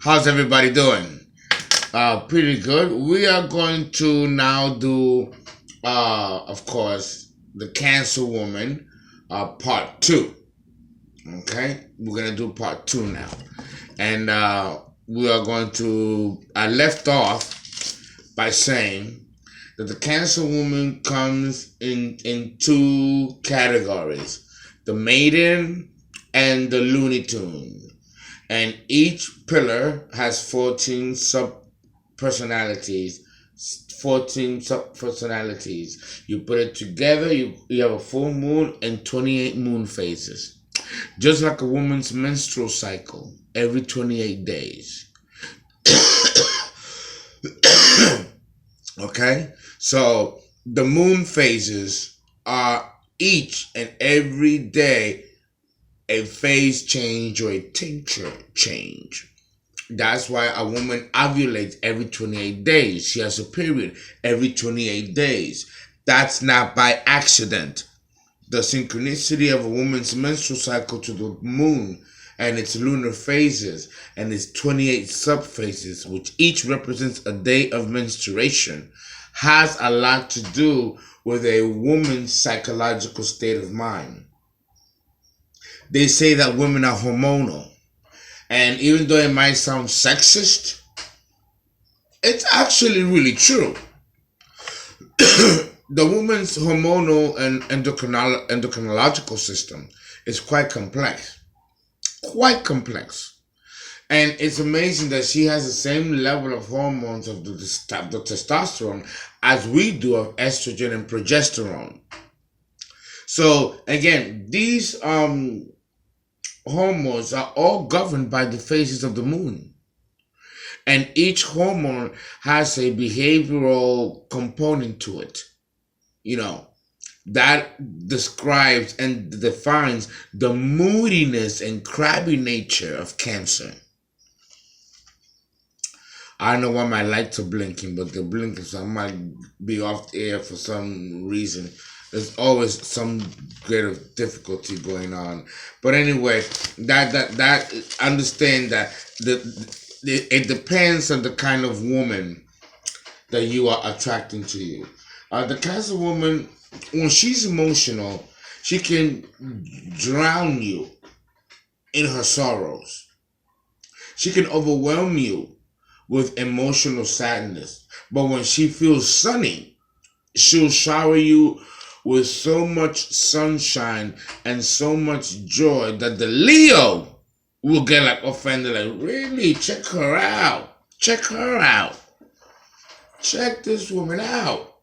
How's everybody doing? Pretty good. We are going to now do, of course, the Cancer Woman, part two. Okay, we're gonna do part two now, and we are going to. I left off by saying that the Cancer Woman comes in two categories: the Maiden and the Looney Tune, and each pillar has 14 sub personalities. 14 sub personalities. You put it together, you have a full moon and 28 moon phases. Just like a woman's menstrual cycle every 28 days. Okay? So the moon phases are each and every day a phase change or a tincture change. That's why a woman ovulates every 28 days. She has a period every 28 days. That's not by accident. The synchronicity of a woman's menstrual cycle to the moon and its lunar phases and its 28 subphases, which each represents a day of menstruation, has a lot to do with a woman's psychological state of mind. They say that women are hormonal. And even though it might sound sexist, it's actually really true. The woman's hormonal and endocrinological system is quite complex. Quite complex. And it's amazing that she has the same level of hormones of the testosterone as we do of estrogen and progesterone. So again, these hormones are all governed by the phases of the moon. And each hormone has a behavioral component to it. That describes and defines the moodiness and crabby nature of Cancer. I don't know why my lights are blinking, but they're blinking, so I might be off the air for some reason. There's always some greater difficulty going on. But anyway, that understand that it depends on the kind of woman that you are attracting to you. The Cancer woman, when she's emotional, she can drown you in her sorrows. She can overwhelm you with emotional sadness. But when she feels sunny, she'll shower you with so much sunshine and so much joy that the Leo will get like offended, like, really? Check her out. Check her out. Check this woman out.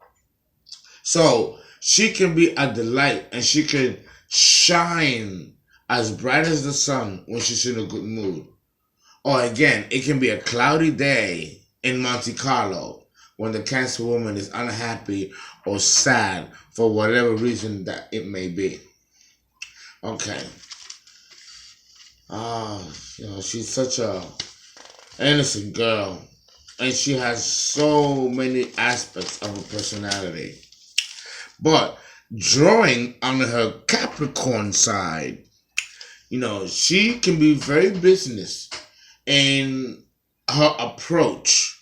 So she can be a delight and she can shine as bright as the sun when she's in a good mood. Or again, it can be a cloudy day in Monte Carlo when the Cancer woman is unhappy or sad for whatever reason that it may be. Okay. She's such a innocent girl. And she has so many aspects of her personality. But drawing on her Capricorn side, she can be very business in her approach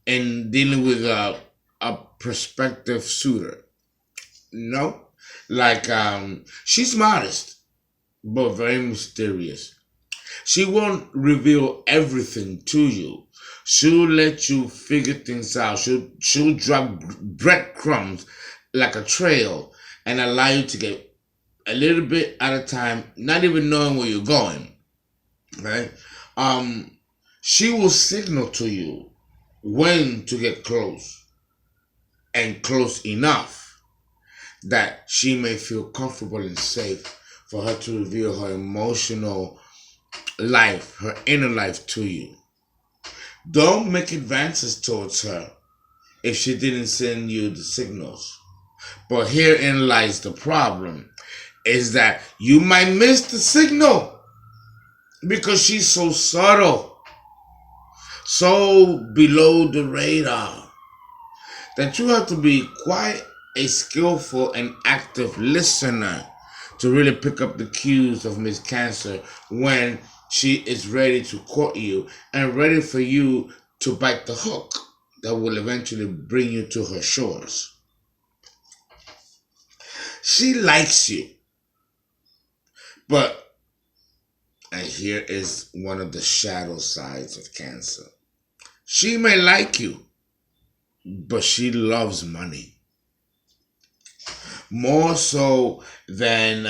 in dealing with a prospective suitor. Like she's modest, but very mysterious. She won't reveal everything to you. She'll let you figure things out. She'll drop breadcrumbs like a trail and allow you to get a little bit at a time, not even knowing where you're going. Right? She will signal to you when to get close and close enough that she may feel comfortable and safe for her to reveal her emotional life, her inner life to you. Don't make advances towards her if she didn't send you the signals. But herein lies the problem, is that you might miss the signal because she's so subtle, so below the radar, that you have to be quite a skillful and active listener to really pick up the cues of Miss Cancer when She is ready to court you and ready for you to bite the hook that will eventually bring you to her shores. She likes you, but, and here is one of the shadow sides of Cancer. She may like you, but she loves money more so than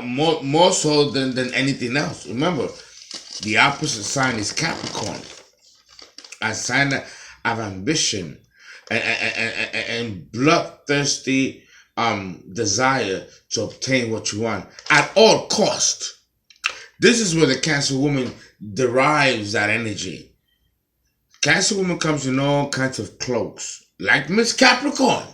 more so than anything else. Remember, the opposite sign is Capricorn, a sign of ambition and bloodthirsty desire to obtain what you want at all cost. This is where the Cancer woman derives that energy. Cancer woman comes in all kinds of cloaks, like Miss Capricorn.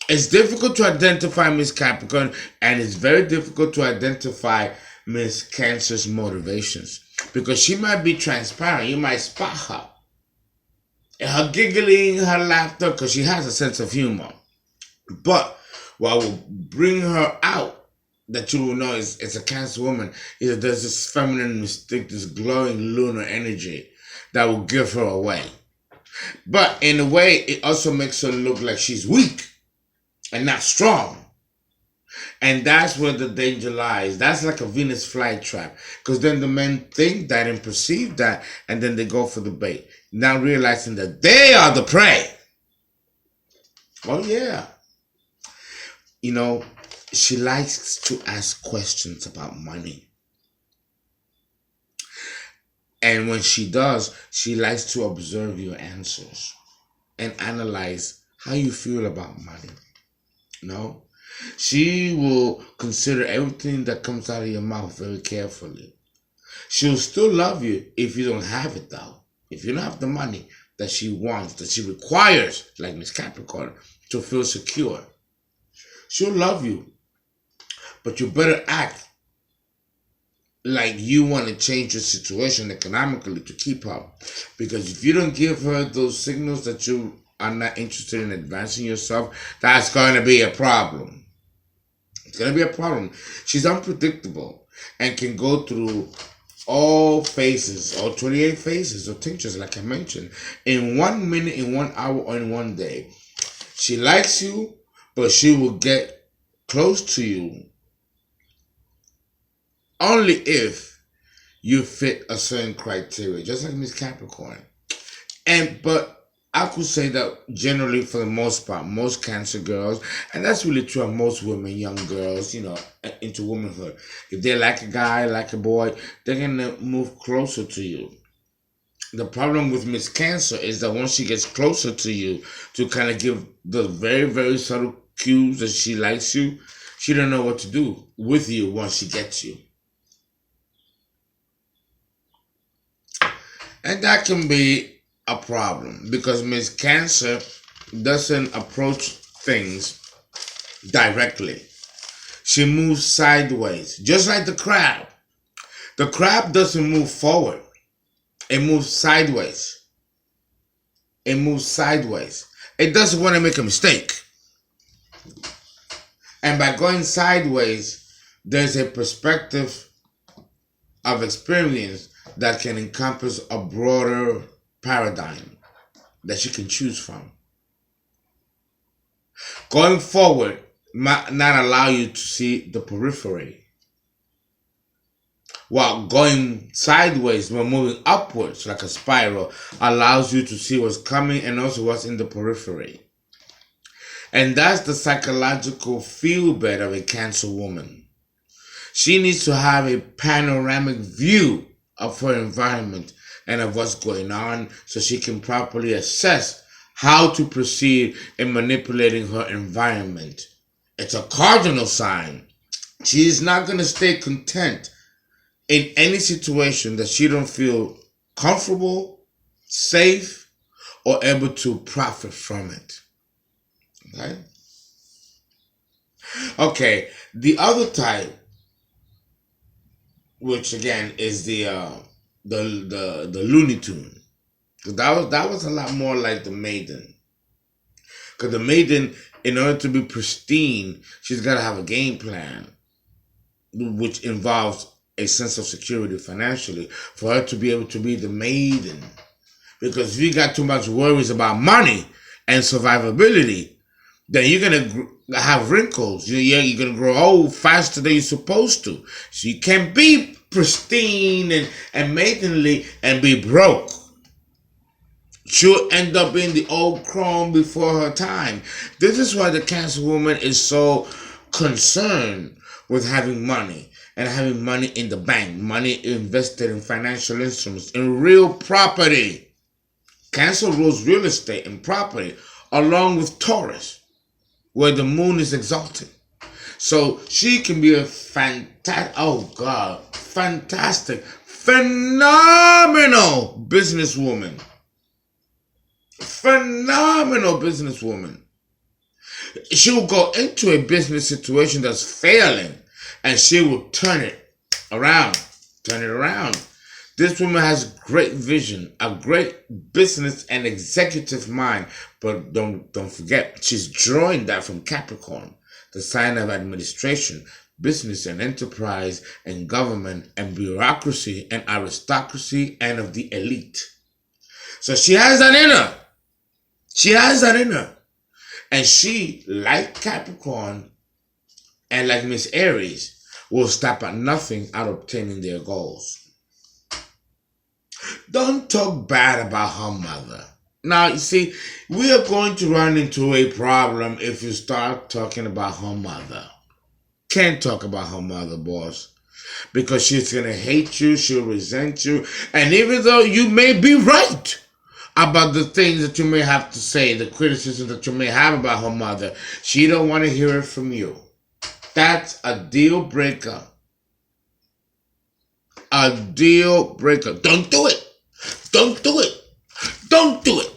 It's difficult to identify Miss Capricorn, and it's very difficult to identify Miss Cancer's motivations because she might be transparent. You might spot her. And her giggling, her laughter, because she has a sense of humor. But what will bring her out that you will know it's a Cancer woman is that there's this feminine mystique, this glowing lunar energy that will give her away. But in a way, it also makes her look like she's weak and not strong. And that's where the danger lies. That's like a Venus flytrap. Because then the men think that and perceive that, and then they go for the bait. Now realizing that they are the prey. Oh, yeah. You know, she likes to ask questions about money. And when she does, she likes to observe your answers and analyze how you feel about money. No? She will consider everything that comes out of your mouth very carefully. She'll still love you if you don't have it, though. If you don't have the money that she wants, that she requires, like Miss Capricorn, to feel secure. She'll love you, but you better act like you want to change your situation economically to keep her. Because if you don't give her those signals that you are not interested in advancing yourself, that's going to be a problem. It's going to be a problem. She's unpredictable and can go through all phases, all 28 phases or tinctures, like I mentioned, in 1 minute, in 1 hour, or in 1 day. She likes you, but she will get close to you only if you fit a certain criteria, just like Miss Capricorn. But I could say that generally, for the most part, most Cancer girls, and that's really true of most women, young girls, into womanhood. If they like a guy, like a boy, they're gonna move closer to you. The problem with Miss Cancer is that once she gets closer to you to kind of give the very, very subtle cues that she likes you, she don't know what to do with you once she gets you. And that can be a problem because Miss Cancer doesn't approach things directly. She moves sideways, just like the crab. The crab doesn't move forward. It moves sideways. It moves sideways. It doesn't want to make a mistake. And by going sideways, there's a perspective of experience that can encompass a broader paradigm that she can choose from. Going forward might not allow you to see the periphery, while going sideways, when moving upwards like a spiral, allows you to see what's coming and also what's in the periphery. And that's the psychological feel bed of a Cancer woman. She needs to have a panoramic view of her environment and of what's going on so she can properly assess how to proceed in manipulating her environment. It's a cardinal sign. She is not going to stay content in any situation that she don't feel comfortable, safe, or able to profit from it. Okay? Okay, the other type, which again is the Looney Tune. That was a lot more like the Maiden. Because the Maiden, in order to be pristine, she's got to have a game plan. which involves a sense of security financially for her to be able to be the maiden. Because if you got too much worries about money and survivability, then you're gonna have wrinkles. You're gonna grow old faster than you're supposed to. So you can't be pristine and maidenly and be broke. She'll end up being the old crone before her time. This is why the Cancer woman is so concerned with having money and having money in the bank, money invested in financial instruments, in real property. Cancer rules real estate and property, along with Taurus, where the moon is exalted. So she can be a fantastic, phenomenal businesswoman. Phenomenal businesswoman. She will go into a business situation that's failing and she will turn it around. Turn it around. This woman has great vision, a great business and executive mind. But don't forget, she's drawing that from Capricorn, the sign of administration, business and enterprise and government and bureaucracy and aristocracy and of the elite. So she has that in her. She has that in her. And she, like Capricorn and like Miss Aries, will stop at nothing out obtaining their goals. Don't talk bad about her mother. Now, you see, we are going to run into a problem if you start talking about her mother. Can't talk about her mother, boss. Because she's going to hate you, she'll resent you. And even though you may be right about the things that you may have to say, the criticism that you may have about her mother, she don't want to hear it from you. That's a deal breaker. A deal breaker. Don't do it. Don't do it. Don't do it.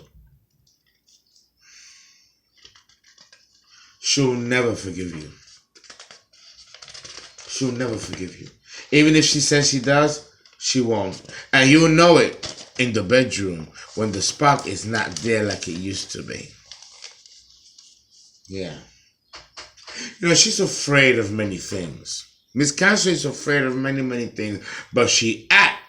She'll never forgive you. She'll never forgive you. Even if she says she does, she won't. And you'll know it in the bedroom when the spark is not there like it used to be. Yeah. You know, she's afraid of many things. Miss Cancer is afraid of many, many things, but she acts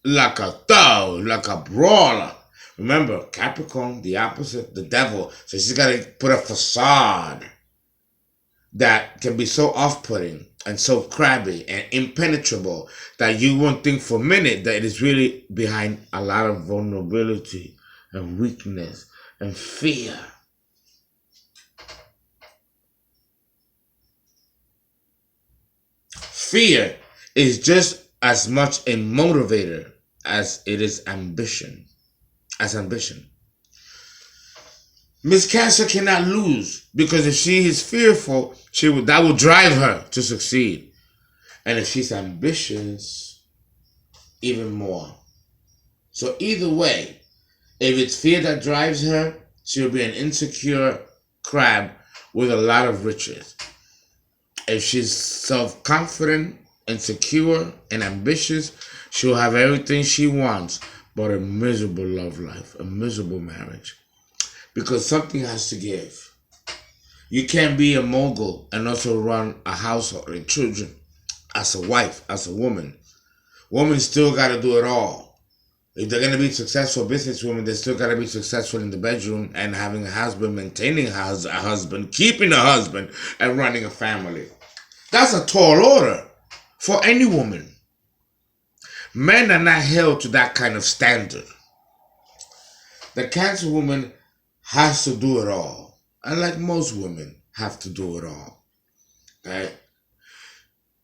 like a thug, like a brawler. Remember, Capricorn, the opposite, the devil. So she's got to put a facade that can be so off-putting and so crabby and impenetrable that you won't think for a minute that it is really behind a lot of vulnerability and weakness and fear. Fear is just as much a motivator as it is ambition. Miss Cancer cannot lose because if she is fearful, that will drive her to succeed. And if she's ambitious, even more. So either way, if it's fear that drives her, she'll be an insecure crab with a lot of riches. If she's self-confident and secure and ambitious, she'll have everything she wants, but a miserable love life, a miserable marriage. Because something has to give. You can't be a mogul and also run a household and children as a wife, as a woman. Women still got to do it all. If they're going to be successful businesswomen, they still got to be successful in the bedroom and having a husband, maintaining a husband, keeping a husband, and running a family. That's a tall order for any woman. Men are not held to that kind of standard. The Cancer woman has to do it all. And like most women have to do it all. Right?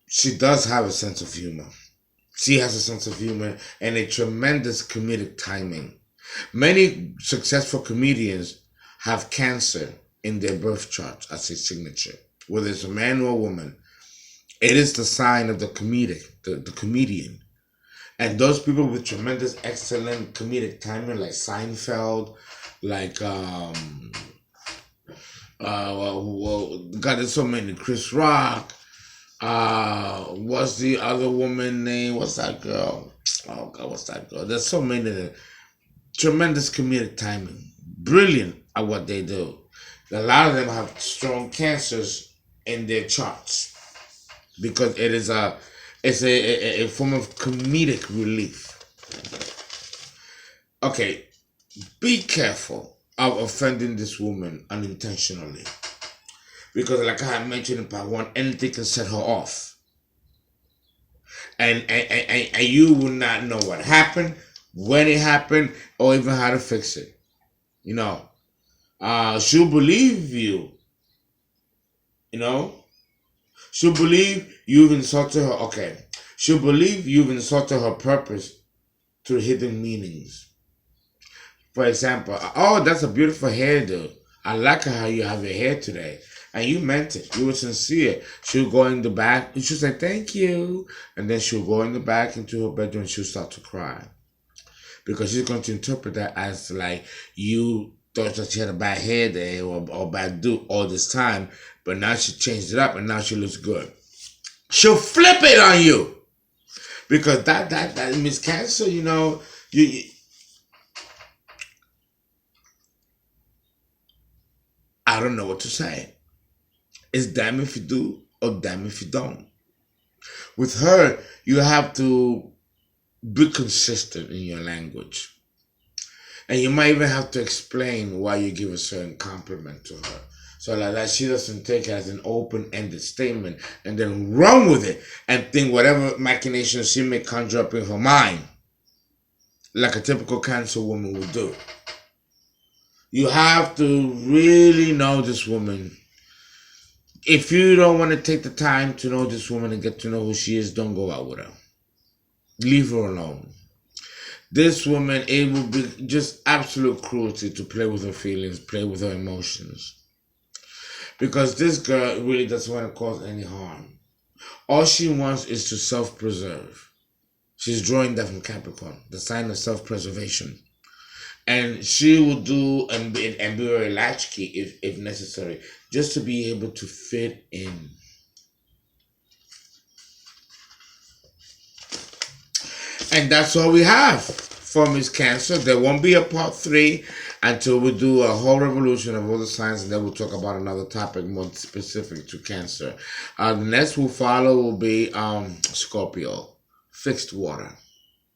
She does have a sense of humor. She has a sense of humor and a tremendous comedic timing. Many successful comedians have Cancer in their birth chart as a signature. Whether it's a man or a woman, it is the sign of the comedian. And those people with tremendous, excellent comedic timing, like Seinfeld, like God, there's so many. Chris Rock. What's the other woman name? What's that girl? Oh God, what's that girl? There's so many. Tremendous comedic timing. Brilliant at what they do. A lot of them have strong Cancers in their charts. because it's a form of comedic relief. Okay, be careful of offending this woman unintentionally, because like I had mentioned in part one, anything can set her off, and you will not know what happened, when it happened, or even how to fix it. You know, she'll believe you. You know, she'll believe you've insulted her. Okay, she'll believe you've insulted her purpose through hidden meanings. For example, oh, that's a beautiful hairdo. I like how you have your hair today. And you meant it. You were sincere. She'll go in the back and she'll say, thank you. And then she'll go in the back into her bedroom and she'll start to cry. Because she's going to interpret that as like you thought that she had a bad hair day or bad do all this time. But now she changed it up and now she looks good. She'll flip it on you. Because that Miss Cancer, you I don't know what to say. It's damn if you do or damn if you don't. With her, you have to be consistent in your language. And you might even have to explain why you give a certain compliment to her. So like that she doesn't take it as an open-ended statement and then run with it and think whatever machinations she may conjure up in her mind, like a typical Cancer woman would do. You have to really know this woman. If you don't want to take the time to know this woman and get to know who she is, don't go out with her. Leave her alone. This woman, it will be just absolute cruelty to play with her feelings, play with her emotions. Because this girl really doesn't want to cause any harm. All she wants is to self-preserve. She's drawing that from Capricorn, the sign of self-preservation. And she will do and be a latchkey if necessary, just to be able to fit in. And that's all we have for Miss Cancer. There won't be a part 3 until we do a whole revolution of all the signs, and then we'll talk about another topic more specific to Cancer. The next we'll follow will be Scorpio, fixed water.